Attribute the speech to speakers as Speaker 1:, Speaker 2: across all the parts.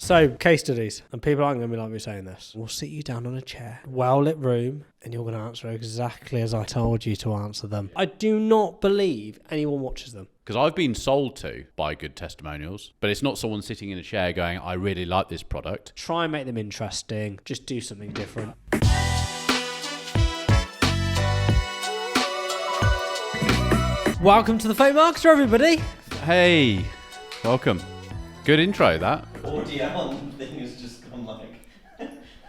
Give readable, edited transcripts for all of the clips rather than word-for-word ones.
Speaker 1: So, case studies, and people aren't going to be like me saying this. We'll sit you down on a chair, well-lit room, and you're going to answer exactly as I told you to answer them. I do not believe anyone watches them.
Speaker 2: Because I've been sold to by good testimonials, but it's not someone sitting in a chair going, I really like this product.
Speaker 1: Try and make them interesting. Just do something different. Welcome to the Fake Marketer, everybody.
Speaker 2: Hey, welcome. Good intro, that.
Speaker 3: Audio thing has just gone like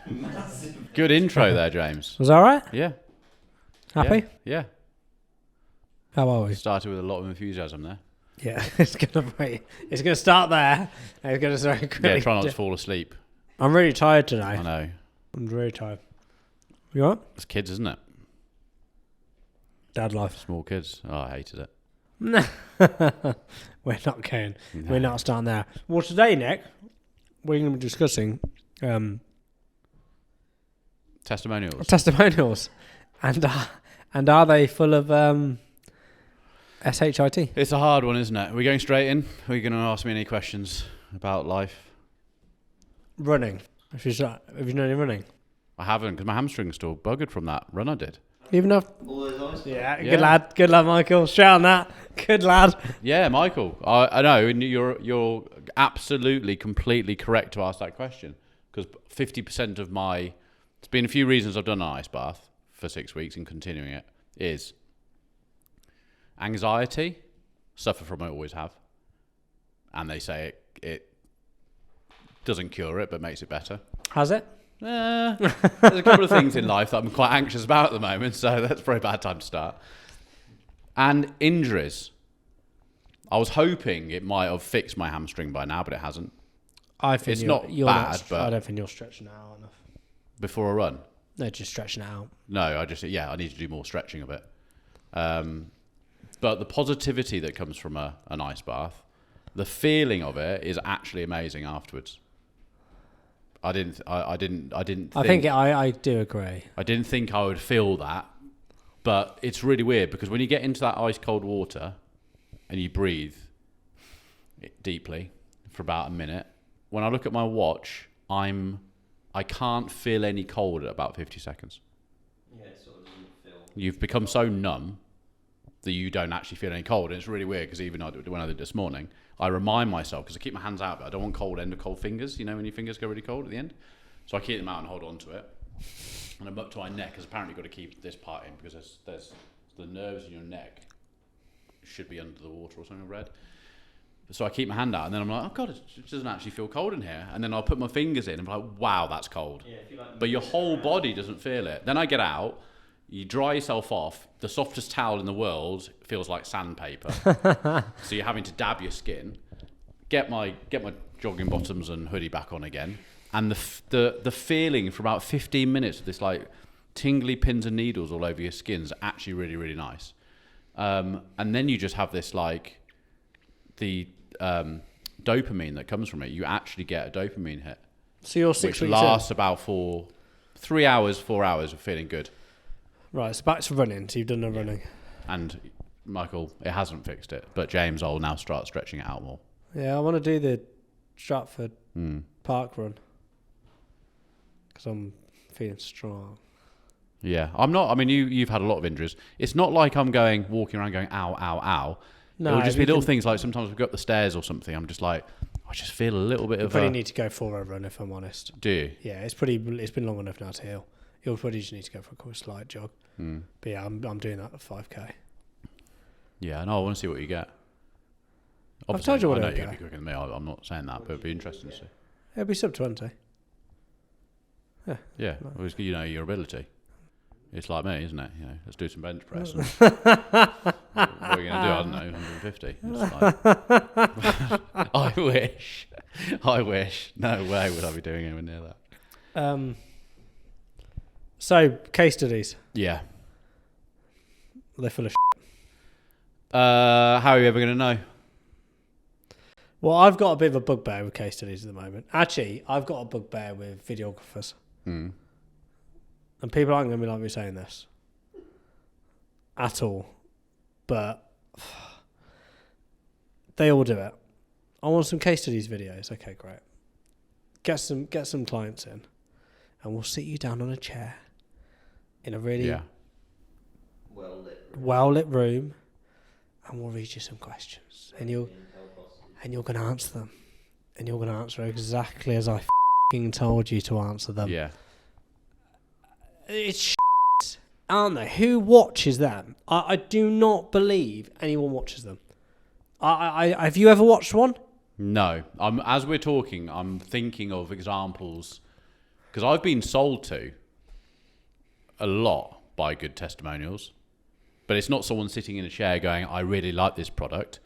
Speaker 3: massive.
Speaker 2: Good intro there, James.
Speaker 1: Was that all right?
Speaker 2: Yeah.
Speaker 1: Happy?
Speaker 2: Yeah.
Speaker 1: How are we?
Speaker 2: Started with a lot of enthusiasm there.
Speaker 1: Yeah, it's gonna start there. And it's gonna start quickly.
Speaker 2: Yeah, try not to fall asleep.
Speaker 1: I'm really tired today.
Speaker 2: I know.
Speaker 1: I'm really tired. You all right?
Speaker 2: It's kids, isn't it?
Speaker 1: Dad life.
Speaker 2: Small kids. Oh, I hated it.
Speaker 1: No. We're not going.
Speaker 2: No.
Speaker 1: We're not starting there. Well, today, Nick, we're going to be discussing
Speaker 2: Testimonials.
Speaker 1: and are they full of shit?
Speaker 2: It's a hard one, isn't it? Are we going straight in? Are you going to ask me any questions about life?
Speaker 1: Running. Have you done any running?
Speaker 2: I haven't, because my hamstring's still buggered from that run I did.
Speaker 1: Even though.
Speaker 3: All those eyes.
Speaker 1: Yeah, good lad, Michael. Straight on that. Good lad.
Speaker 2: Yeah, Michael. I know, and you're absolutely, completely correct to ask that question, because 50% of my... It's been a few reasons I've done an ice bath for 6 weeks and continuing it, is anxiety, suffer from it, always have, and they say it doesn't cure it, but makes it better.
Speaker 1: Has it?
Speaker 2: There's a couple of things in life that I'm quite anxious about at the moment, so that's probably a bad time to start. And injuries. I was hoping it might have fixed my hamstring by now, but it hasn't.
Speaker 1: I think
Speaker 2: it's not bad, but
Speaker 1: I don't think you're stretching it out enough.
Speaker 2: Before a run?
Speaker 1: No, just stretching it out.
Speaker 2: No, I need to do more stretching of it. But the positivity that comes from an ice bath, the feeling of it is actually amazing afterwards. I do agree. I didn't think I would feel that, but it's really weird because when you get into that ice cold water and you breathe deeply for about a minute, when I look at my watch, I can't feel any cold at about 50 seconds.
Speaker 3: Yeah, it sort of doesn't feel.
Speaker 2: You've become so numb that you don't actually feel any cold, and it's really weird because even when I did this morning, I remind myself, because I keep my hands out, but I don't want cold fingers, you know, when your fingers go really cold at the end. So I keep them out and hold on to it. And I'm up to my neck, because apparently you've got to keep this part in, because there's the nerves in your neck should be under the water or something, I've read. So I keep my hand out, and then I'm like, oh God, it doesn't actually feel cold in here. And then I'll put my fingers in, and I'm like, wow, that's cold.
Speaker 3: Yeah, if you like,
Speaker 2: but your whole body doesn't feel it. Then I get out, you dry yourself off. The softest towel in the world feels like sandpaper. So you're having to dab your skin. Get my jogging bottoms and hoodie back on again, and the feeling for about 15 minutes of this like tingly pins and needles all over your skin is actually really, really nice. And then you just have this like the dopamine that comes from it. You actually get a dopamine hit.
Speaker 1: So you're 6 weeks in.
Speaker 2: Which lasts about 4 hours of feeling good.
Speaker 1: Right, so back to running. So you've done no running.
Speaker 2: And Michael, it hasn't fixed it, but James, I'll now start stretching it out more.
Speaker 1: Yeah, I want to do the Stratford Park run because I'm feeling strong.
Speaker 2: Yeah, I'm not. I mean, you've had a lot of injuries. It's not like I'm walking around going ow, ow, ow.
Speaker 1: No,
Speaker 2: it'll just be little things like sometimes we go up the stairs or something. I'm just like, I just feel a little bit of.
Speaker 1: You probably need to go for a run if I'm honest.
Speaker 2: Do you?
Speaker 1: Yeah, it's been long enough now to heal. You'll probably just need to go for a slight jog. But yeah, I'm doing that at 5k.
Speaker 2: Yeah, no, I want to see what you get.
Speaker 1: Obviously, I've told you what
Speaker 2: I know
Speaker 1: I'll
Speaker 2: you'll
Speaker 1: get.
Speaker 2: be quicker than me. I'm not saying that, but it'd be interesting to see.
Speaker 1: It'll be sub 20.
Speaker 2: Yeah, well, you know your ability. It's like me, isn't it? You know, let's do some bench press. What are you going to do? I don't know, 150. Like, I wish. No way would I be doing anywhere near that.
Speaker 1: So, case studies.
Speaker 2: Yeah.
Speaker 1: They're full of
Speaker 2: how are you ever going to know?
Speaker 1: Well, I've got a bit of a bugbear with case studies at the moment. Actually, I've got a bugbear with videographers. And people aren't going to be like me saying this at all. But they all do it. I want some case studies videos. Okay, great. get some clients in, and we'll sit you down on a chair in a really well lit room, and we'll read you some questions, and you're going to answer them, and you're going to answer exactly as I told you to answer them.
Speaker 2: Yeah.
Speaker 1: It's aren't they? Who watches them? I do not believe anyone watches them. I have you ever watched one?
Speaker 2: No. As we're talking, I'm thinking of examples because I've been sold to a lot by good testimonials, but it's not someone sitting in a chair going, "I really like this product."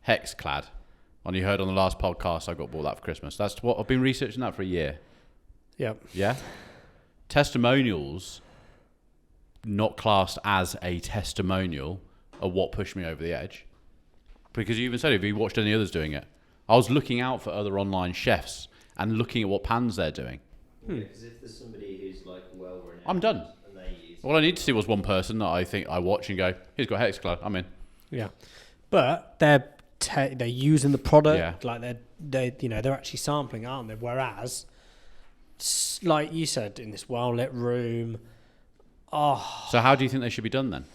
Speaker 2: Hexclad. And you heard on the last podcast, I got bought that for Christmas. That's what I've been researching that for a year.
Speaker 1: Yep.
Speaker 2: Yeah. Testimonials, not classed as a testimonial, are what pushed me over the edge. Because you even said, have you watched any others doing it? I was looking out for other online chefs and looking at what pans they're doing.
Speaker 3: Because if there's somebody who's like well renowned,
Speaker 2: I'm done.
Speaker 3: And they use
Speaker 2: All I need to see was one person that I think I watch and go, he's got Hexclad, I'm in.
Speaker 1: Yeah, but they're using the product,
Speaker 2: Yeah.
Speaker 1: like they're actually sampling, aren't they? Whereas, like you said, in this well lit room,
Speaker 2: So how do you think they should be done then?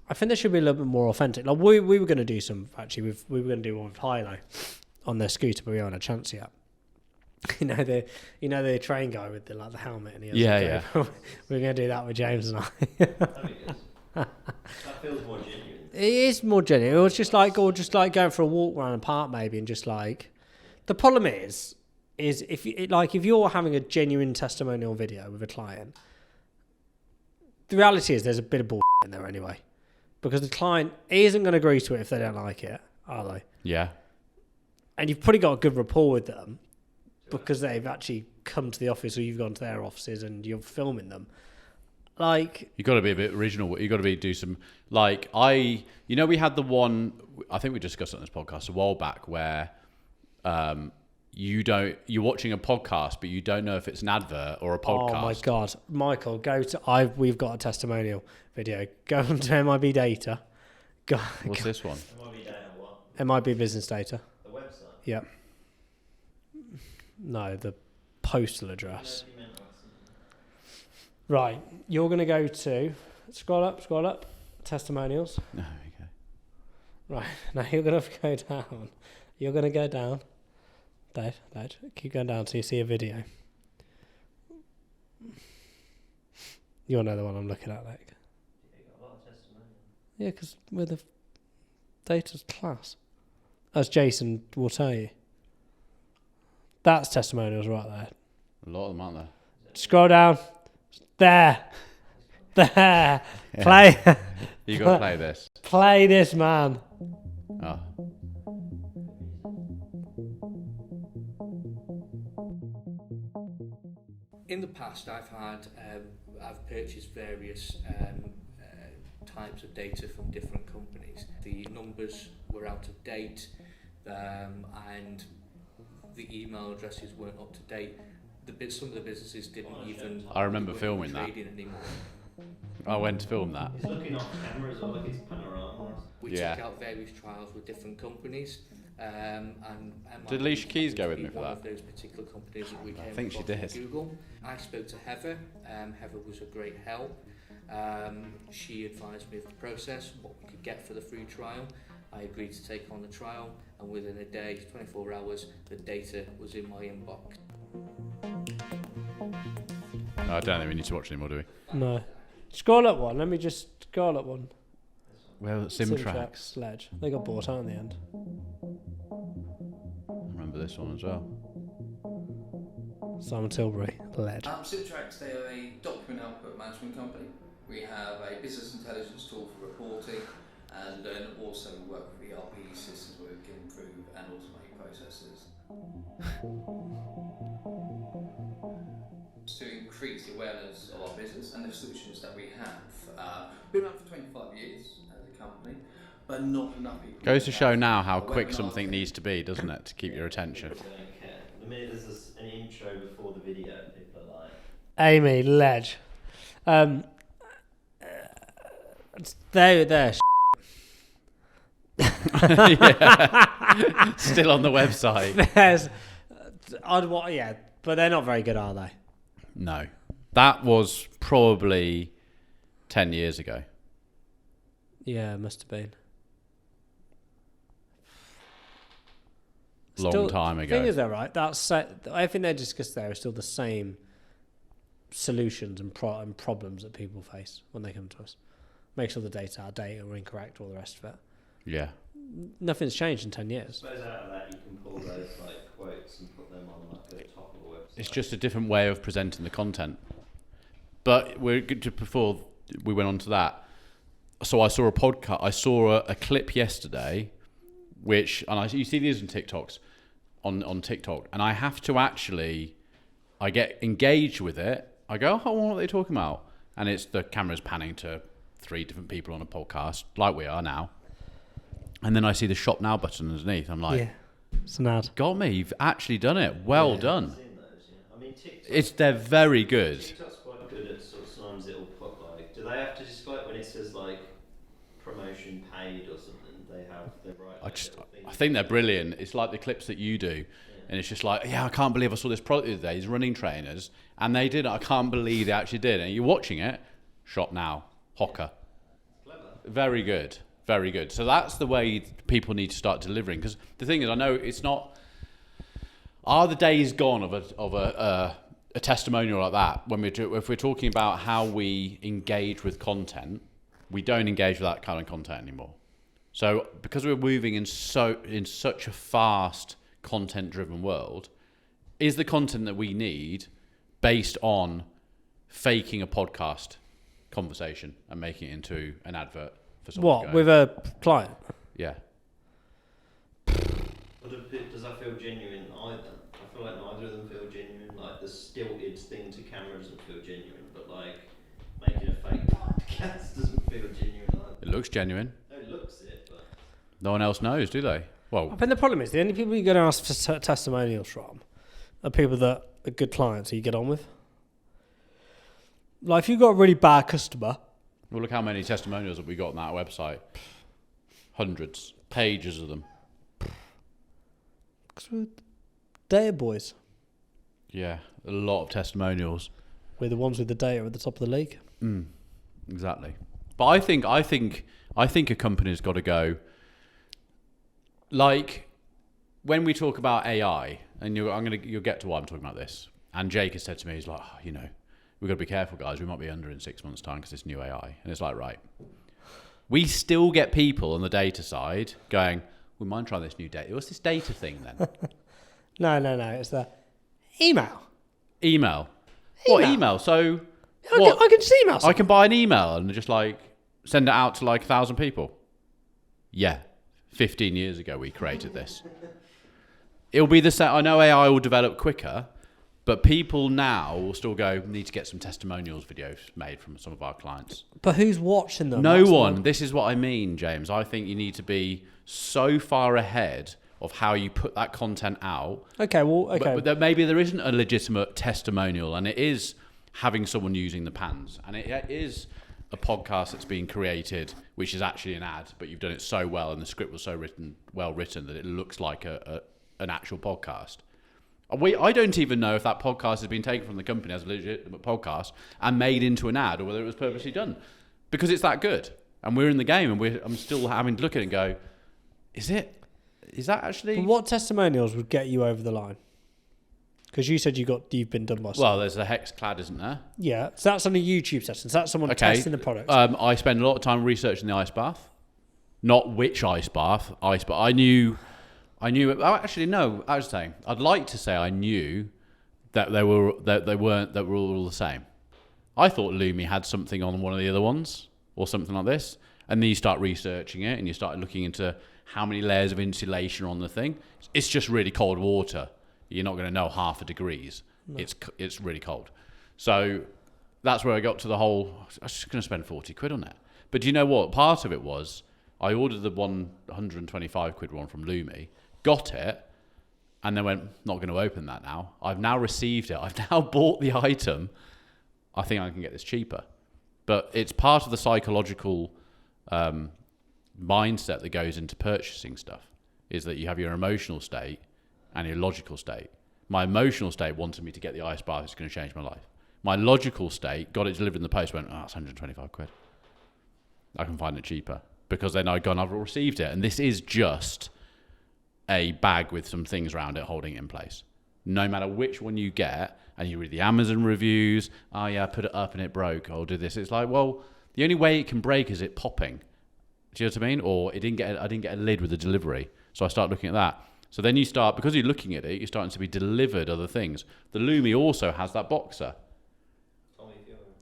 Speaker 1: I think they should be a little bit more authentic. Like we were going to do some actually. We were going to do one with Hilo on their scooter, but we haven't had a chance yet. the train guy with the helmet and he has
Speaker 2: Yeah.
Speaker 1: we were going to do that with James and I.
Speaker 3: that'd be good. That feels more genuine.
Speaker 1: It is more genuine. It was just like going for a walk around a park maybe, and just like the problem is if you're having a genuine testimonial video with a client, the reality is there's a bit of bullshit in there anyway, because the client isn't going to agree to it if they don't like it, are they?
Speaker 2: Yeah.
Speaker 1: And you've probably got a good rapport with them because they've actually come to the office or you've gone to their offices and you're filming them. Like,
Speaker 2: You got to be a bit original. You got to do some we had the one, I think we discussed it on this podcast a while back, where you're watching a podcast, but you don't know if it's an advert or a podcast.
Speaker 1: oh my God, Michael, we've got a testimonial video. Go onto MIB data.
Speaker 2: What's this one?
Speaker 3: MIB data what?
Speaker 1: MIB business data.
Speaker 3: The website?
Speaker 1: Yep. No, the postal address. Right, you're going to go to, scroll up, testimonials.
Speaker 2: No, okay.
Speaker 1: Right, now you're going to go down. You're going to go down. Dave, keep going down till you see a video. You'll know the one I'm looking at, like.
Speaker 3: You got a lot of testimonials.
Speaker 1: Yeah, because with the data's class. As Jason will tell you. That's testimonials right there.
Speaker 2: A lot of them, aren't there?
Speaker 1: Scroll down. There.
Speaker 2: Yeah.
Speaker 1: Play.
Speaker 2: You got to play this.
Speaker 1: Play this, man.
Speaker 2: Oh.
Speaker 4: In the past, I've purchased various types of data from different companies. The numbers were out of date, and the email addresses weren't up to date. Some of the businesses didn't even.
Speaker 2: I remember filming that.
Speaker 4: Trading anymore.
Speaker 2: I went to film that.
Speaker 3: It's looking off camera as well, like it's panorama.
Speaker 4: We
Speaker 2: Yeah.
Speaker 4: took out various trials with different companies. And
Speaker 2: Did Alicia Keys go with me for
Speaker 4: one
Speaker 2: that?
Speaker 4: of those particular companies that we came
Speaker 2: think she
Speaker 4: across
Speaker 2: did.
Speaker 4: on Google. I spoke to Heather. Heather was a great help. She advised me of the process, what we could get for the free trial. I agreed to take on the trial, and within a day, 24 hours, the data was in my inbox.
Speaker 2: No, I don't think we need to watch anymore, do we?
Speaker 1: No. Scroll up one. Let me just scroll up one.
Speaker 2: Well, Simtrax.
Speaker 1: Sledge. They got bought out in the end.
Speaker 2: I remember this one as well.
Speaker 1: Simon Tilbury, lead.
Speaker 5: Simtrax, they are a document output management company. We have a business intelligence tool for reporting, and then also we work with ERP systems where we can improve and automate processes. To increase the awareness of our business and the solutions that we have. Been around for 25 years as a company, but not enough people.
Speaker 2: Goes to show now how quick something needs to be, doesn't it, to keep your attention?
Speaker 3: People don't care. The minute there's an intro before the video, people are like,
Speaker 1: Amy, ledge. They're
Speaker 2: Yeah. Still on the website.
Speaker 1: there's but they're not very good, are they?
Speaker 2: No. That was probably 10 years ago.
Speaker 1: Yeah, it must have been.
Speaker 2: Long time
Speaker 1: The
Speaker 2: ago.
Speaker 1: thing is, though, right? Everything they discussed there is still the same solutions and problems that people face when they come to us. Make sure the data are data or incorrect, all the rest of it.
Speaker 2: Yeah.
Speaker 1: Nothing's changed in 10 years.
Speaker 3: I suppose out of that you can pull those like quotes and put them on like the top of a website.
Speaker 2: It's just a different way of presenting the content. But before we went on to that, so I saw a podcast. I saw a clip yesterday, you see these on TikToks, on TikTok, and I have to actually, I get engaged with it. I go, oh, what are they talking about? And it's the camera's panning to 3 different people on a podcast, like we are now. And then I see the shop now button underneath. I'm like,
Speaker 1: Yeah, it's an ad.
Speaker 2: got me, you've actually done it. Well done.
Speaker 3: I've seen those, yeah. I mean, TikTok,
Speaker 2: They're very good.
Speaker 3: TikTok's quite good at sort of sometimes it'll put like, do they have to just like when it says like promotion paid or something? They write. Like
Speaker 2: I think they're brilliant. It's like the clips that you do. And it's just like, yeah, I can't believe I saw this product the other day. These running trainers. And they did it. I can't believe they actually did. And you're watching it. Shop now. Hocker.
Speaker 3: Clever.
Speaker 2: Very good. Very good. So that's the way people need to start delivering. Because the thing is, I know it's not... Are the days gone of a testimonial like that? If we're talking about how we engage with content, we don't engage with that kind of content anymore. So because we're moving in such a fast content-driven world, is the content that we need based on faking a podcast conversation and making it into an advert for someone?
Speaker 1: What, with a client?
Speaker 2: Yeah.
Speaker 3: But does that feel genuine either? I feel like neither of them feel genuine. Like the stilted thing to camera doesn't feel genuine, but like making a fake podcast doesn't feel genuine either.
Speaker 2: It looks genuine.
Speaker 3: No, it looks it, but
Speaker 2: No one else knows, do they? Well,
Speaker 1: I think the problem is the only people you're going to ask for testimonials from are people that are good clients who you get on with. Like if you've got a really bad customer,
Speaker 2: well, look how many testimonials that we got on that website. Hundreds. Pages of them.
Speaker 1: data boys,
Speaker 2: Yeah, a lot of testimonials.
Speaker 1: we're the ones with the data at the top of the league.
Speaker 2: Exactly. But I think a company's got to go. Like when we talk about AI, and you'll get to why I'm talking about this. And Jake has said to me, he's like, oh, we've got to be careful, guys. We might be under in 6 months' time because it's new AI. And it's like, right. We still get people on the data side going, we might try this new data. What's this data thing then?
Speaker 1: No. It's the email.
Speaker 2: Email. What email? So
Speaker 1: I can just email.
Speaker 2: I can buy an email and just like send it out to like 1,000 people. Yeah. 15 years ago we created this. It'll be the same. I know AI will develop quicker, but people now will still go, need to get some testimonials videos made from some of our clients.
Speaker 1: But who's watching them?
Speaker 2: No
Speaker 1: That's
Speaker 2: one. This is what I mean, James. I think you need to be so far ahead of how you put that content out.
Speaker 1: Okay, well, okay.
Speaker 2: But maybe there isn't a legitimate testimonial, and it is having someone using the pans, and it is a podcast that's being created, which is actually an ad, but you've done it so well, and the script was so well written that it looks like an actual podcast. I don't even know if that podcast has been taken from the company as a legitimate podcast and made into an ad, or whether it was purposely done, because it's that good. And we're in the game, and I'm still having to look at it and go, is that actually?
Speaker 1: But what testimonials would get you over the line? Because you said you've been done by.
Speaker 2: Well, there's the Hexclad, isn't there?
Speaker 1: Yeah, so that's on a YouTube session. So that's someone testing the product.
Speaker 2: I spend a lot of time researching the ice bath, not which ice bath. I knew. Oh, actually, no. I was saying I'd like to say I knew that they were all the same. I thought Lumi had something on one of the other ones or something like this, and then you start researching it and you start looking into how many layers of insulation are on the thing. It's just really cold water. You're not going to know half a degrees. No. It's really cold. So that's where I got to the whole, I was just going to spend 40 quid on it. But do you know what? Part of it was I ordered the 125 quid one from Lumi, got it, and then went, not going to open that now. I've now received it. I've now bought the item. I think I can get this cheaper. But it's part of the psychological mindset that goes into purchasing stuff, is that you have your emotional state and your logical state. My emotional state wanted me to get the ice bath. It's going to change my life. My logical state got it delivered in the post. Went, oh, it's 125 quid. I can find it cheaper, because then I've received it, and this is just a bag with some things around it holding it in place. No matter which one you get, and you read the Amazon reviews, oh yeah, I put it up and it broke, I'll do this. It's like, well, the only way it can break is it popping. Do you know what I mean? Or I didn't get a lid with the delivery. So I start looking at that. So then you start, because you're looking at it, you're starting to be delivered other things. The Lumi also has that boxer.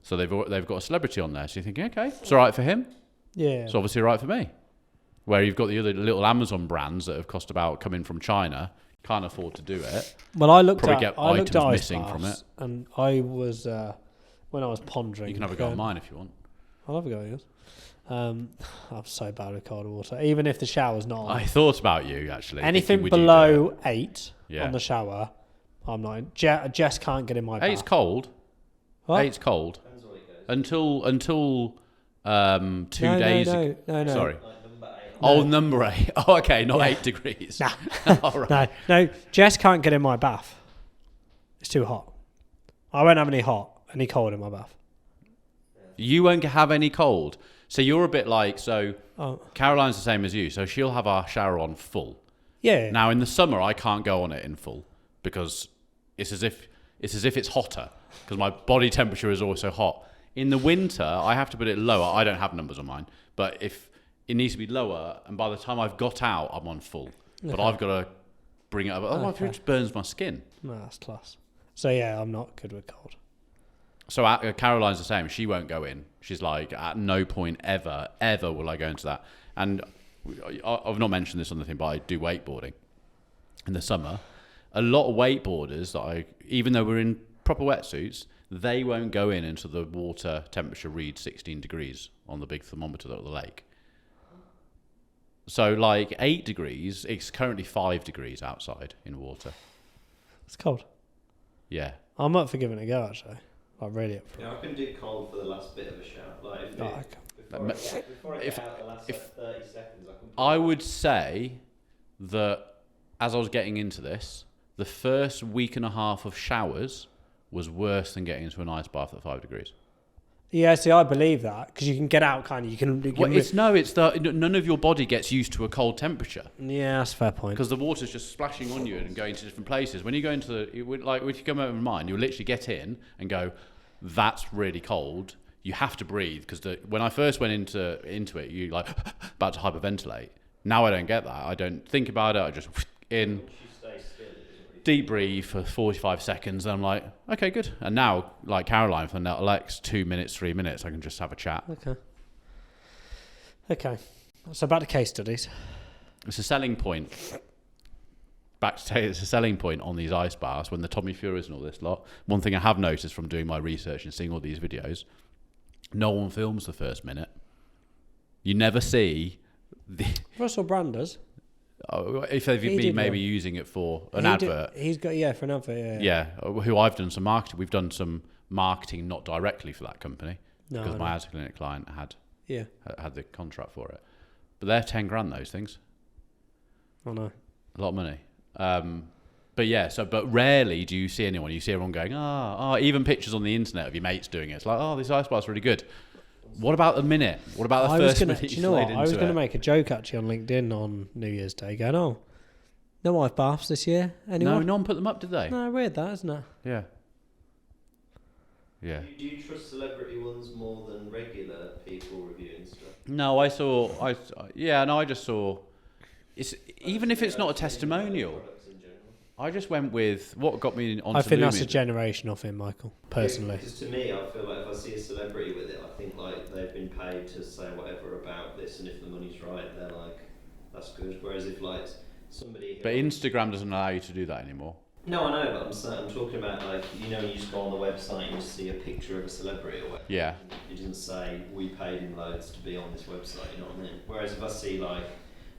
Speaker 2: So they've got a celebrity on there. So you're thinking, okay, it's all right for him.
Speaker 1: Yeah.
Speaker 2: It's obviously all right for me. Where you've got the other little Amazon brands that have cost about coming from China, can't afford to do it.
Speaker 1: Well, I looked
Speaker 2: Probably
Speaker 1: at
Speaker 2: get
Speaker 1: I looked
Speaker 2: items
Speaker 1: at ice
Speaker 2: missing from
Speaker 1: baths,
Speaker 2: it.
Speaker 1: and I was when I was pondering.
Speaker 2: You can have a go on mine if you want.
Speaker 1: I'll have a go at yours. I'm so bad with cold water. Even if the shower's not on.
Speaker 2: I thought about you, actually.
Speaker 1: Anything
Speaker 2: thinking, would you do
Speaker 1: below
Speaker 2: it?
Speaker 1: 8
Speaker 2: Yeah.
Speaker 1: on the shower, I'm not in. Jess can't get in my bath.
Speaker 2: 8's cold.
Speaker 1: What?
Speaker 2: 8's cold.
Speaker 3: Depends what it goes.
Speaker 2: Until 2 days ago.
Speaker 1: No.
Speaker 2: Sorry.
Speaker 3: Like number 8.
Speaker 2: Oh, number 8. Oh, okay, not
Speaker 1: Yeah.
Speaker 2: 8 degrees.
Speaker 1: Nah.
Speaker 2: All right.
Speaker 1: No, Jess can't get in my bath. It's too hot. I won't have any cold in my bath.
Speaker 2: You won't have any cold. So you're a bit like,
Speaker 1: Oh,
Speaker 2: Caroline's the same as you. So she'll have our shower on full.
Speaker 1: yeah.
Speaker 2: Now in the summer, I can't go on it in full because it's as if it's hotter because my body temperature is also hot. In the winter, I have to put it lower. I don't have numbers on mine, but if it needs to be lower, and by the time I've got out, I'm on full. But
Speaker 1: Okay.
Speaker 2: I've got to bring it up. Otherwise,
Speaker 1: Okay.
Speaker 2: it just burns my skin.
Speaker 1: No, that's class. So yeah, I'm not good with cold.
Speaker 2: So Caroline's the same. She won't go in. She's like, at no point ever will I go into that. And I've not mentioned this on the thing, but I do wakeboarding in the summer. A lot of wakeboarders that even though we're in proper wetsuits, they won't go in until the water temperature reads 16 degrees on the big thermometer at the lake. So like 8 degrees, it's currently 5 degrees outside in water.
Speaker 1: It's cold.
Speaker 2: Yeah.
Speaker 1: I'm up for giving it a go actually. I'm really up for it.
Speaker 3: Yeah, I can do cold for the last bit of a shower. Like if
Speaker 1: Oh,
Speaker 3: it,
Speaker 1: okay.
Speaker 3: before I get out the last 30 seconds, I can.
Speaker 2: I would say that as I was getting into this, the first week and a half of showers was worse than getting into an ice bath at 5 degrees.
Speaker 1: Yeah, see, I believe that because you can get out kind of. You can
Speaker 2: Well, none of your body gets used to a cold temperature
Speaker 1: yeah, that's a fair point.
Speaker 2: because the water's just splashing on you and going to different places. When you go into if you come over mine, you'll literally get in and go, "That's really cold." You have to breathe because when I first went into it, you like about to hyperventilate. Now I don't get that. I don't think about it. I just in.
Speaker 3: Once you stay still, it doesn't really.
Speaker 2: Deep breathe for 45 seconds, and I'm like, okay, good. And now, like Caroline, for the next 2 minutes, 3 minutes, I can just have a chat.
Speaker 1: Okay. So back to case studies.
Speaker 2: It's a selling point. Back to say it's a selling point on these ice baths when the Tommy Furies and all this lot. One thing I have noticed from doing my research and seeing all these videos, no one films the first minute. You never see the.
Speaker 1: Russell Brand does.
Speaker 2: If they've
Speaker 1: He
Speaker 2: been
Speaker 1: did
Speaker 2: maybe
Speaker 1: one.
Speaker 2: using it for an advert.
Speaker 1: He's got for an advert. Yeah.
Speaker 2: Who I've done some marketing. We've done some marketing not directly for that company
Speaker 1: No,
Speaker 2: because
Speaker 1: I
Speaker 2: my
Speaker 1: know.
Speaker 2: ad clinic client had
Speaker 1: Yeah.
Speaker 2: the contract for it. But they're 10 grand, those things.
Speaker 1: I know.
Speaker 2: A lot of money. But rarely do you see anyone. You see everyone going, even pictures on the internet of your mates doing it. It's like, this ice bath's really good. What about the minute? What about the first minute?
Speaker 1: Do you know what? I was going to make a joke actually on LinkedIn on New Year's Day going, no ice baths this year. Anyone?
Speaker 2: No one put them up, did they?
Speaker 1: No, weird that, isn't it?
Speaker 2: Yeah. Yeah.
Speaker 3: Do you trust celebrity ones more than regular people reviewing stuff?
Speaker 2: No, I just saw. It's even if it's not a testimonial.
Speaker 3: Products in general.
Speaker 2: I just went with what got me onto
Speaker 1: I think that's a
Speaker 2: Lumi.
Speaker 1: generational thing, Michael, personally.
Speaker 3: Because to me, I feel like if I see a celebrity with it, I think like they've been paid to say whatever about this, and if the money's right, they're like, that's good. Whereas if like somebody, who
Speaker 2: But Instagram doesn't allow you to do that anymore.
Speaker 3: no, I know, but I'm talking about like you just go on the website and you see a picture of a celebrity or whatever.
Speaker 2: Yeah.
Speaker 3: It doesn't say we paid him loads to be on this website. You know what I mean? Whereas if I see like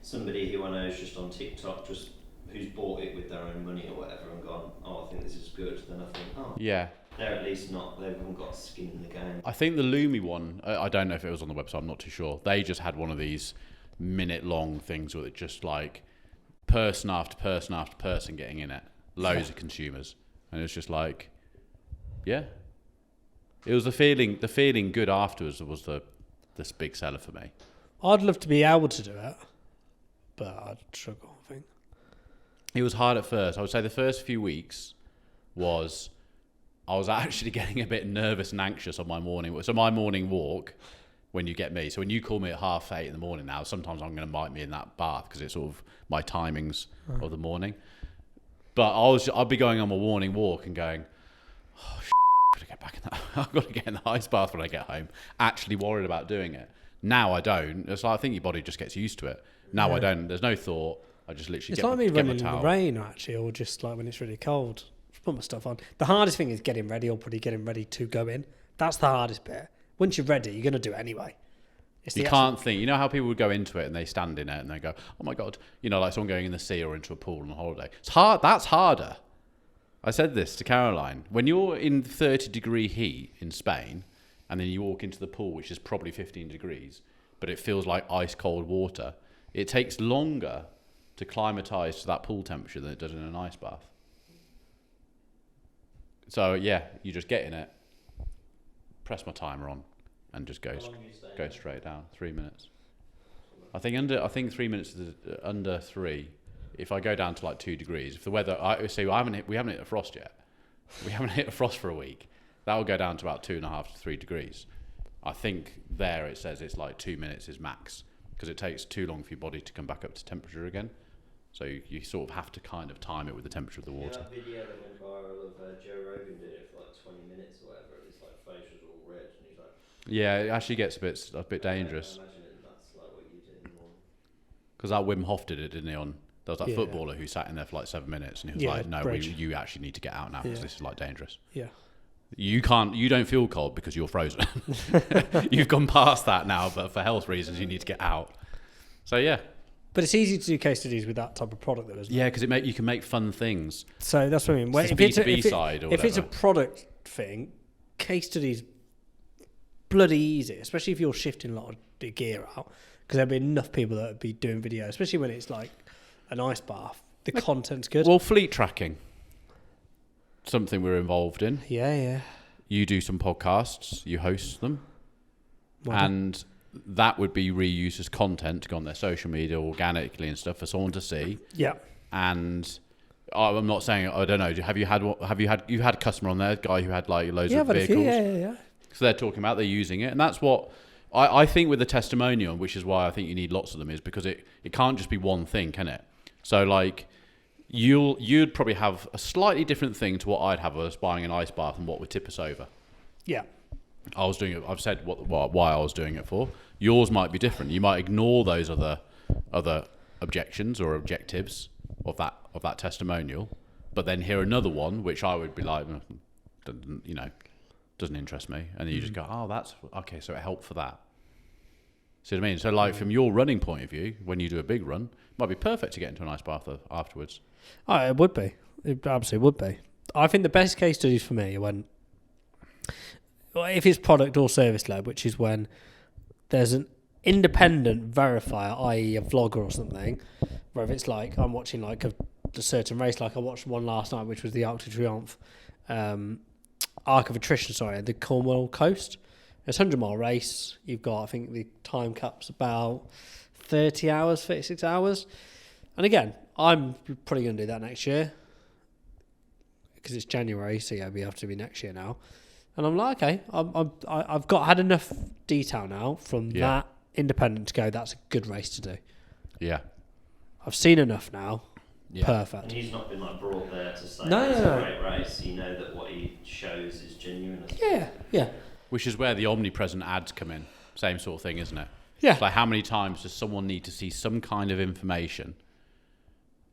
Speaker 3: somebody who I know is just on TikTok, who's bought it with their own money or whatever and gone, I think this is good, then I think,
Speaker 2: Yeah.
Speaker 3: they're at least they haven't got skin in the game.
Speaker 2: I think the Lumi one, I don't know if it was on the website, I'm not too sure. They just had one of these minute long things with it just like person after person after person getting in it. loads of consumers, and it was just like, yeah. It was the feeling good afterwards that was this big seller for me.
Speaker 1: I'd love to be able to do it, but I'd struggle, I think.
Speaker 2: It was hard at first. I would say the first few weeks I was actually getting a bit nervous and anxious on my morning. So my morning walk, when you get me, so when you call me at 8:30 in the morning now, sometimes I'm going to might me in that bath because it's sort of my timings of the morning. But I'd be going on my morning walk and going, oh, I've got to get back in that. I've got to get in the ice bath when I get home. Actually worried about doing it. Now I don't. It's like, I think your body just gets used to it. Now I don't. There's no thought. I just literally
Speaker 1: it's
Speaker 2: get
Speaker 1: like me
Speaker 2: my
Speaker 1: running in the
Speaker 2: towel.
Speaker 1: rain, actually, or just like when it's really cold. Just put my stuff on. The hardest thing is getting ready, or probably getting ready to go in. That's the hardest bit. Once you're ready, you're going to do it anyway.
Speaker 2: You can't think. You know how people would go into it and they stand in it and they go, oh my God, like someone going in the sea or into a pool on a holiday. It's hard. That's harder. I said this to Caroline. When you're in 30-degree heat in Spain and then you walk into the pool, which is probably 15 degrees, but it feels like ice cold water, it takes longer to climatize to that pool temperature than it does in an ice bath. So yeah, you just get in it, press my timer on, and just go straight down. 3 minutes. I think 3 minutes is under 3. If I go down to like 2 degrees, if the weather, we haven't hit a frost yet. We haven't hit a frost for a week. That will go down to about 2.5 to 3 degrees. I think there it says it's like 2 minutes is max because it takes too long for your body to come back up to temperature again. So you sort of have to kind of time it with the temperature of the water.
Speaker 3: That video that went viral of Joe Rogan doing it for like 20 minutes or whatever, and his like face was all red, and he's like.
Speaker 2: Yeah, it actually gets a bit dangerous.
Speaker 3: I imagine that's like what you did in the morning.
Speaker 2: Because that Wim Hof did it, didn't he? There was that footballer who sat in there for like 7 minutes, and he was like, "No, you actually need to get out now because this is like dangerous."
Speaker 1: Yeah.
Speaker 2: You don't feel cold because you're frozen. You've gone past that now, but for health reasons, you need to get out. So yeah.
Speaker 1: But it's easy to do case studies with that type of product, though, isn't it?
Speaker 2: Yeah, because you can make fun things.
Speaker 1: So that's what I mean.
Speaker 2: It's the B2B side, or
Speaker 1: if it's a product thing, case studies bloody easy, especially if you're shifting a lot of the gear out, because there'll be enough people that would be doing video, especially when it's like an ice bath. The content's good.
Speaker 2: Well, fleet tracking, something we're involved in.
Speaker 1: Yeah.
Speaker 2: You do some podcasts, you host them, and that would be reused as content to go on their social media organically and stuff for someone to see.
Speaker 1: Yeah.
Speaker 2: And I'm not saying, I don't know, you've had a customer on there, a guy who had like loads of vehicles.
Speaker 1: Yeah.
Speaker 2: So they're talking about, they're using it. And that's what I think with the testimonial, which is why I think you need lots of them, is because it can't just be one thing, can it? So like you'd probably have a slightly different thing to what I'd have as buying an ice bath and what would tip us over.
Speaker 1: Yeah.
Speaker 2: I was doing it. I've said why I was doing it for. Yours might be different. You might ignore those other objections or objectives of that testimonial, but then hear another one which I would be like, doesn't interest me, and then you just go, oh, that's okay. So it helped for that. See what I mean? So like from your running point of view, when you do a big run, it might be perfect to get into an ice bath afterwards.
Speaker 1: Oh, it would be. It absolutely would be. I think the best case studies for me are when, if it's product or service led, which is when there's an independent verifier, i.e. a vlogger or something, where if it's like I'm watching like a certain race, like I watched one last night, which was the Arc de Triomphe, Arc of Attrition, the Cornwall coast. It's a 100-mile race. You've got, I think the time cap's about 30 hours, 36 hours. And again, I'm probably going to do that next year because it's January, so yeah, we have to be next year now. And I'm like, okay, I've had enough detail now from that independent to go, that's a good race to do.
Speaker 2: Yeah.
Speaker 1: I've seen enough now. Yeah. Perfect.
Speaker 3: And he's not been like brought there to say it's
Speaker 1: no.
Speaker 3: a great race. You know that what he shows is genuine.
Speaker 1: Yeah.
Speaker 2: Which is where the omnipresent ads come in. Same sort of thing, isn't it?
Speaker 1: Yeah.
Speaker 2: It's like how many times does someone need to see some kind of information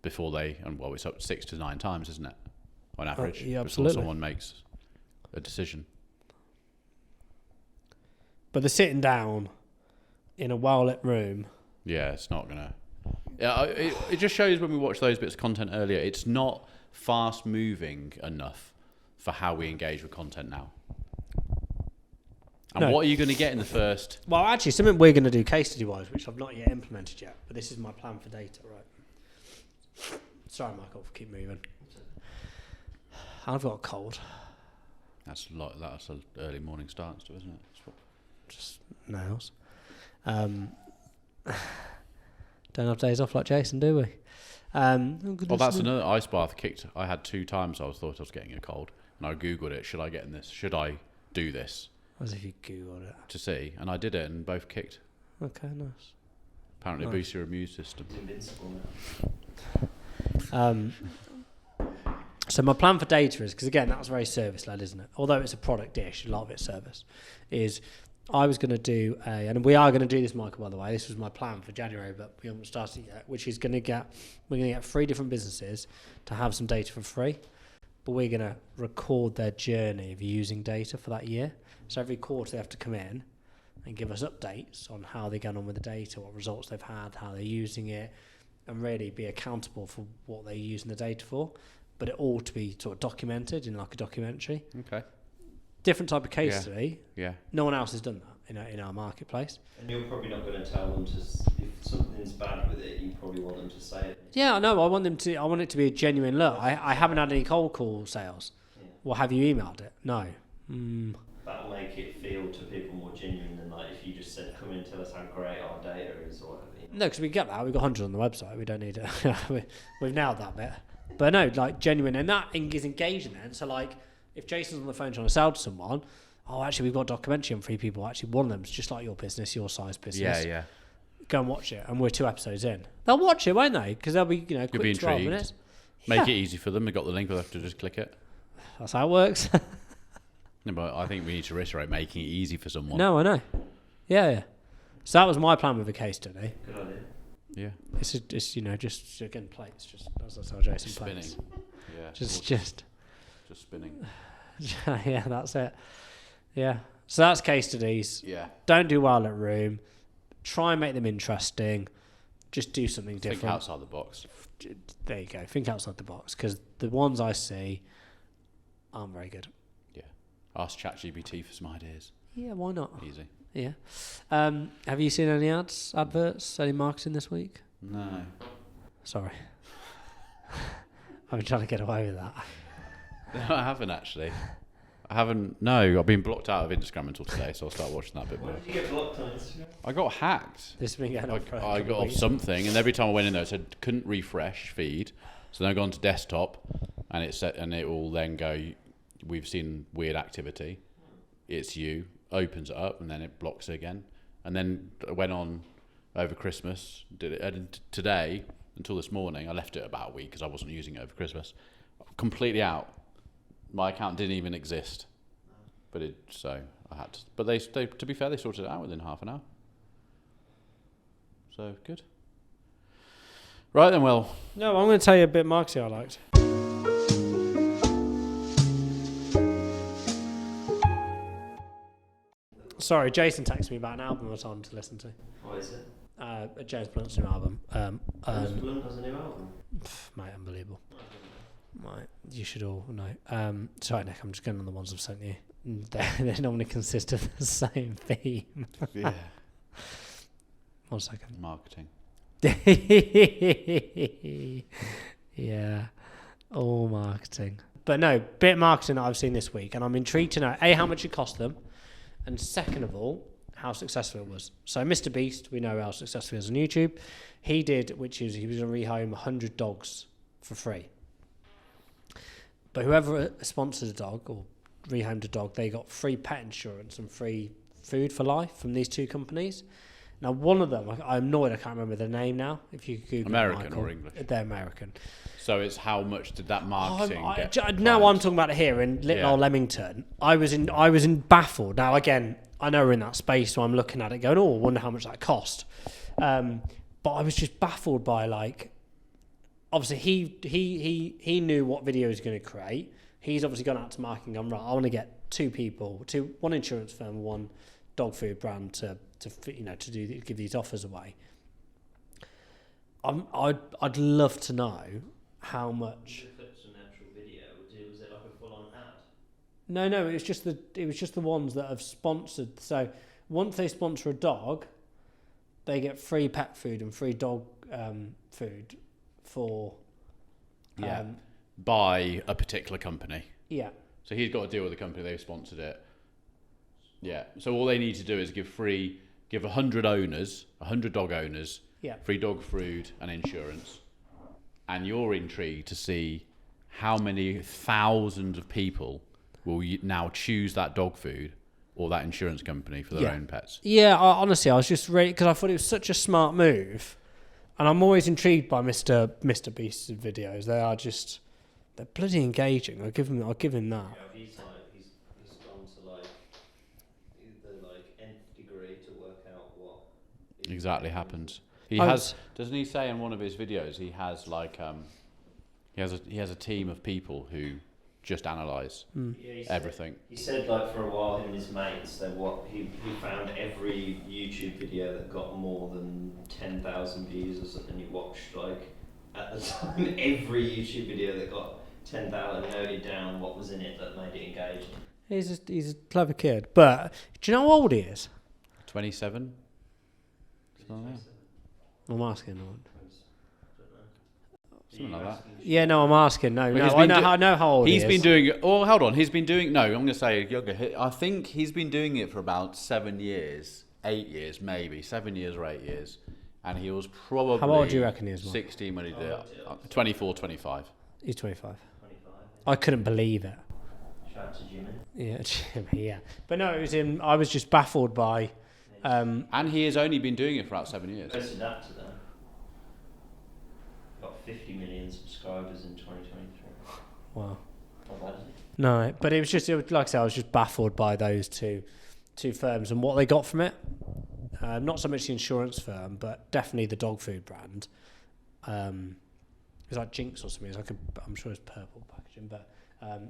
Speaker 2: before it's up to 6 to 9 times, isn't it? On average.
Speaker 1: Yeah,
Speaker 2: before
Speaker 1: absolutely.
Speaker 2: someone makes a decision.
Speaker 1: But the sitting down in a well-lit room.
Speaker 2: Yeah, it's not going to... Yeah, it just shows when we watch those bits of content earlier, it's not fast-moving enough for how we engage with content now. And what are you going to get in the first...
Speaker 1: Well, actually, something we're going to do case study-wise, which I've not yet implemented yet, but this is my plan for data, right? Sorry, Michael, keep moving. I've got a cold.
Speaker 2: That's an early morning start and stuff, isn't it?
Speaker 1: Just nails. Don't have days off like Jason, do we?
Speaker 2: Well, that's another ice bath kicked. I had 2 times thought I was getting a cold, and I googled it. Should I get in this? Should I do this?
Speaker 1: As if you googled it.
Speaker 2: To see, and I did it, and both kicked.
Speaker 1: Okay, nice.
Speaker 2: Apparently, it boosts your immune system.
Speaker 3: It's invincible now.
Speaker 1: So my plan for data is, because again, that's very service-led, isn't it? Although it's a product dish, a lot of it's service, is I was going to do and we are going to do this, Michael, by the way. This was my plan for January, but we haven't started yet, which is we're going to get 3 different businesses to have some data for free, but we're going to record their journey of using data for that year. So every quarter they have to come in and give us updates on how they're going on with the data, what results they've had, how they're using it, and really be accountable for what they're using the data for. But it all to be sort of documented in like a documentary.
Speaker 2: Okay.
Speaker 1: Different type of case study.
Speaker 2: Yeah.
Speaker 1: No one else has done that in our marketplace.
Speaker 3: And you're probably not going to tell them if something's bad with it, you probably want them to say it.
Speaker 1: Yeah, I know. I want it to be a genuine look. I haven't had any cold call sales.
Speaker 3: Yeah.
Speaker 1: Well, have you emailed it? No.
Speaker 3: That'll make it feel to people more genuine than like if you just said, come in and tell us how great our data is or whatever.
Speaker 1: No, because we get that. We've got 100 on the website. We don't need it. We've nailed that bit. But no, like genuine. And that is engaging then. So like if Jason's on the phone trying to sell to someone, oh, actually, we've got documentary on 3 people. Actually, one of them's just like your business, your size business.
Speaker 2: Yeah.
Speaker 1: Go and watch it. And we're 2 episodes in. They'll watch it, won't they? Because they'll be, quick
Speaker 2: be
Speaker 1: 12
Speaker 2: intrigued.
Speaker 1: minutes.
Speaker 2: Make it easy for them. They got the link. They'll have to just click it.
Speaker 1: That's how it works.
Speaker 2: No, but I think we need to reiterate making it easy for someone.
Speaker 1: No, I know. Yeah. So that was my plan with the case study.
Speaker 3: Good idea.
Speaker 2: Yeah.
Speaker 1: It's just again plates. Just that's how Jason
Speaker 2: Spinning.
Speaker 1: plays.
Speaker 2: Yeah.
Speaker 1: Just
Speaker 2: spinning.
Speaker 1: yeah, that's it. Yeah. So that's case studies.
Speaker 2: Yeah.
Speaker 1: Don't do well at room. Try and make them interesting. Just do something different.
Speaker 2: Think outside the box.
Speaker 1: There you go. Think outside the box, because the ones I see aren't very good.
Speaker 2: Yeah. Ask ChatGPT for some ideas.
Speaker 1: Yeah, why not?
Speaker 2: Easy.
Speaker 1: Yeah. Have you seen any adverts, any marketing this week?
Speaker 2: No.
Speaker 1: Sorry. I've been trying to get away with that.
Speaker 2: No, I haven't actually. No, I've been blocked out of Instagram until today, so I'll start watching that a bit
Speaker 3: Why
Speaker 2: more.
Speaker 3: did you get blocked on Instagram?
Speaker 2: I got hacked.
Speaker 1: This has been going on for a
Speaker 2: I
Speaker 1: couple
Speaker 2: got
Speaker 1: of
Speaker 2: off
Speaker 1: weeks.
Speaker 2: something, and every time I went in there, it said couldn't refresh feed. So then I go onto desktop, and it will then go, we've seen weird activity. It's you. Opens it up, and then it blocks it again. And then I went on over Christmas. Did it, and today until this morning. I left it about a week because I wasn't using it over Christmas. Completely out. My account didn't even exist. But I had to. But they to be fair, they sorted it out within half an hour. So good. Right then, well.
Speaker 1: No, I'm going to tell you a bit of marketing I liked. Sorry, Jason texted me about an album I was on to listen to.
Speaker 3: What is it?
Speaker 1: A James Blunt's new album.
Speaker 3: James Blunt has a new album.
Speaker 1: Mate, unbelievable. Mate, you should all know. Sorry, Nick, I'm just going on the ones I've sent you. They normally consist of the same theme.
Speaker 2: Yeah.
Speaker 1: 1 second.
Speaker 2: Marketing.
Speaker 1: Yeah, all marketing. But no, bit of marketing that I've seen this week, and I'm intrigued to know A, how much it cost them, and second of all, how successful it was. So Mr. Beast, we know how successful he is on YouTube. He did, he was going to rehome 100 dogs for free. But whoever sponsored a dog or rehomed a dog, they got free pet insurance and free food for life from these 2 companies. Now, one of them, I'm annoyed I can't remember the name now. If you Google
Speaker 2: American
Speaker 1: Michael,
Speaker 2: or English?
Speaker 1: They're American.
Speaker 2: So it's how much did that marketing get?
Speaker 1: Now I'm talking about it here in little old Leamington. I was in baffled. Now again, I know we're in that space, so I'm looking at it going, oh, I wonder how much that cost. But I was just baffled by obviously he knew what video he was going to create. He's obviously gone out to marketing and gone, right, I want to get 2 people, one insurance firm, one dog food brand to give these offers away. I'd love to know how much.
Speaker 3: Clips from the actual video. Was it like a full-on ad?
Speaker 1: No, it was just the ones that have sponsored. So once they sponsor a dog, they get free pet food and free dog food for.
Speaker 2: by a particular company.
Speaker 1: Yeah.
Speaker 2: So he's got to deal with the company, they've sponsored it. Yeah. So all they need to do is give 100 owners, 100 dog owners, free dog food and insurance. And you're intrigued to see how many thousands of people will now choose that dog food or that insurance company for their own pets.
Speaker 1: Yeah, honestly, I was just ready because I thought it was such a smart move. And I'm always intrigued by Mr. Beast's videos. They're bloody engaging. I'll give him that.
Speaker 3: Yeah, he's gone to like the nth degree to work out what
Speaker 2: exactly happens. Doesn't he say in one of his videos he has like he has a team of people who just analyse everything.
Speaker 3: He said like for a while him and his mates he found every YouTube video that got more than 10,000 views or something. He watched like at the time every YouTube video that got 10,000, noted down what was in it that made it engaging.
Speaker 1: He's a clever kid. But do you know how old he is?
Speaker 2: 27.
Speaker 1: I'm asking.
Speaker 2: Something like that.
Speaker 1: Yeah, no, I'm asking. No, I know how old he is.
Speaker 2: He's been doing it. Oh, hold on. He's been doing. No, I'm going to say younger. I think he's been doing it for about 7 years, 8 years, maybe 7 years or 8 years, and he was probably.
Speaker 1: How old do you reckon he is?
Speaker 2: 16 when he did it. 24, 25.
Speaker 1: He's 25.
Speaker 3: 25.
Speaker 1: I couldn't believe it.
Speaker 3: Shout out to Jimmy.
Speaker 1: Yeah, Jimmy. Yeah, but no, it was him. I was just baffled by.
Speaker 2: And he has only been doing it for about 7 years.
Speaker 3: Posted that to them. Got 50 million subscribers in 2023.
Speaker 1: Wow.
Speaker 3: Not bad, is it?
Speaker 1: No, but it was like I said, I was just baffled by those two firms and what they got from it. Not so much the insurance firm, but definitely the dog food brand. It was like Jinx or something. I'm sure it's purple packaging, but I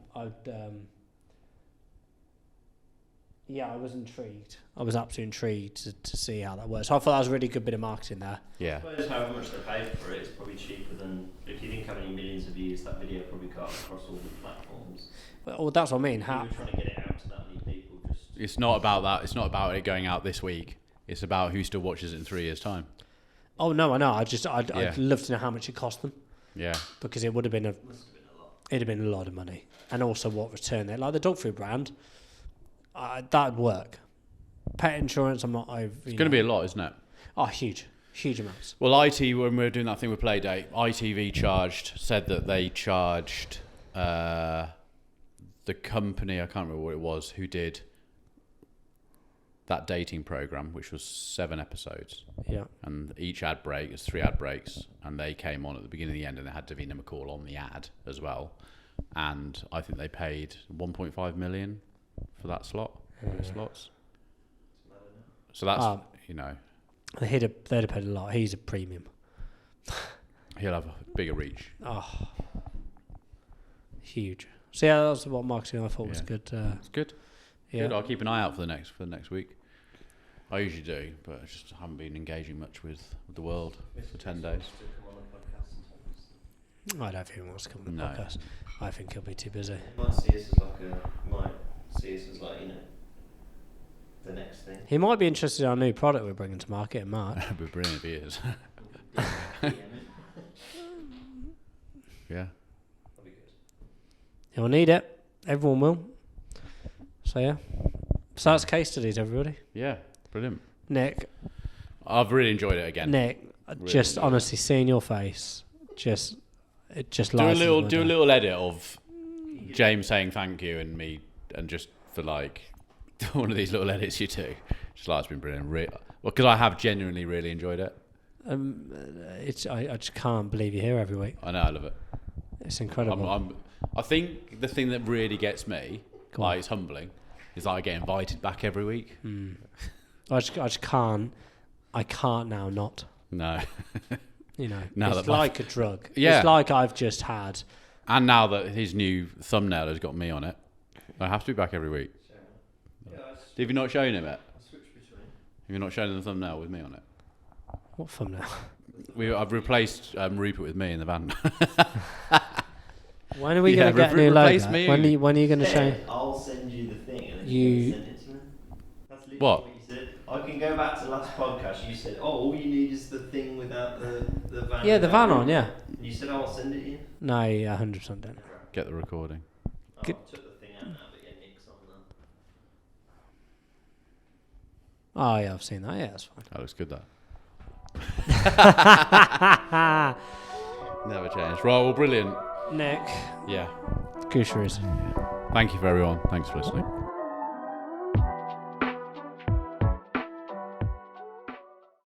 Speaker 1: was intrigued. I was absolutely intrigued to see how that works. So I thought that was a really good bit of marketing there.
Speaker 2: Yeah.
Speaker 3: I suppose however much they paid for it, it's probably cheaper than, if you think how many millions of views that video probably got across all the platforms.
Speaker 1: Well, that's what I mean.
Speaker 3: If you were trying to get it out to that many people,
Speaker 2: It's not about that. It's not about it going out this week. It's about who still watches it in 3 years' time.
Speaker 1: Oh no, I know. I'd love to know how much it cost them.
Speaker 2: Yeah.
Speaker 1: Because it would have been
Speaker 3: must have been a lot.
Speaker 1: it'd have been a lot of money, and also what return they like the dog food brand. That'd work. Pet insurance, I'm not. It's
Speaker 2: going to be a lot, isn't it?
Speaker 1: Oh, huge amounts.
Speaker 2: Well, when we were doing that thing with Playdate, ITV said that they charged the company, I can't remember what it was, who did that dating program, which was 7 episodes.
Speaker 1: Yeah.
Speaker 2: And each ad break is 3 ad breaks, and they came on at the beginning and the end, and they had Davina McCall on the ad as well. And I think they paid 1.5 million for that slot, those slots. So that's,
Speaker 1: They'd have paid a lot. He's a premium.
Speaker 2: he'll have a bigger reach.
Speaker 1: Oh, huge. So yeah, that's what marketing I thought was good.
Speaker 2: It's good.
Speaker 1: Yeah.
Speaker 2: Good. I'll keep an eye out for the next week. I usually do, but I just haven't been engaging much with the world for 10 days.
Speaker 1: I don't think he wants to come on the podcast. I think he'll be too busy.
Speaker 3: Might see us as like the next thing.
Speaker 1: He might be interested in our new product we're bringing to market in March.
Speaker 2: That'd be brilliant if he is. Yeah.
Speaker 3: That'll be good.
Speaker 1: He'll need it. Everyone will. So yeah. So that's case studies, everybody.
Speaker 2: Yeah. Brilliant.
Speaker 1: Nick.
Speaker 2: I've really enjoyed it again.
Speaker 1: Nick,
Speaker 2: Really
Speaker 1: just
Speaker 2: enjoyed
Speaker 1: honestly seeing your face, do a
Speaker 2: little edit of James saying thank you and me, and just for like one of these little edits you do. Just like it's been brilliant. Well, because I have genuinely really enjoyed it.
Speaker 1: I just can't believe you're here every week.
Speaker 2: I know, I love it.
Speaker 1: It's incredible.
Speaker 2: I think the thing that really gets me, it's humbling, is that I get invited back every week.
Speaker 1: I just can't. I can't now not.
Speaker 2: No.
Speaker 1: It's like a drug.
Speaker 2: Yeah.
Speaker 1: It's like I've just had.
Speaker 2: And now that his new thumbnail has got me on it, I have to be back every week. Have you not shown him it? Have you not shown him the thumbnail with me on it?
Speaker 1: What thumbnail?
Speaker 2: I've replaced Rupert with me in the van.
Speaker 1: When are we going to get a new logo?
Speaker 2: Me.
Speaker 1: When are you going to show?
Speaker 3: I'll send you the thing and then
Speaker 1: You-
Speaker 3: you send it to me. That's literally
Speaker 2: What?
Speaker 3: you said. I can go back to the last podcast. You said, all you need is the thing without the van.
Speaker 1: Yeah, the van on, yeah.
Speaker 3: And You said I'll send it in?
Speaker 1: No, yeah, 100% don't.
Speaker 2: Get the recording.
Speaker 3: Oh,
Speaker 1: Good.
Speaker 3: I took the thing out now, but yeah, Nick's on that.
Speaker 1: Oh, yeah, I've seen that. Yeah, that's fine.
Speaker 2: That looks good, that. Never changed. Right, well, brilliant.
Speaker 1: Nick.
Speaker 2: Yeah.
Speaker 1: Gooseries.
Speaker 2: Thank you for everyone. Thanks for listening.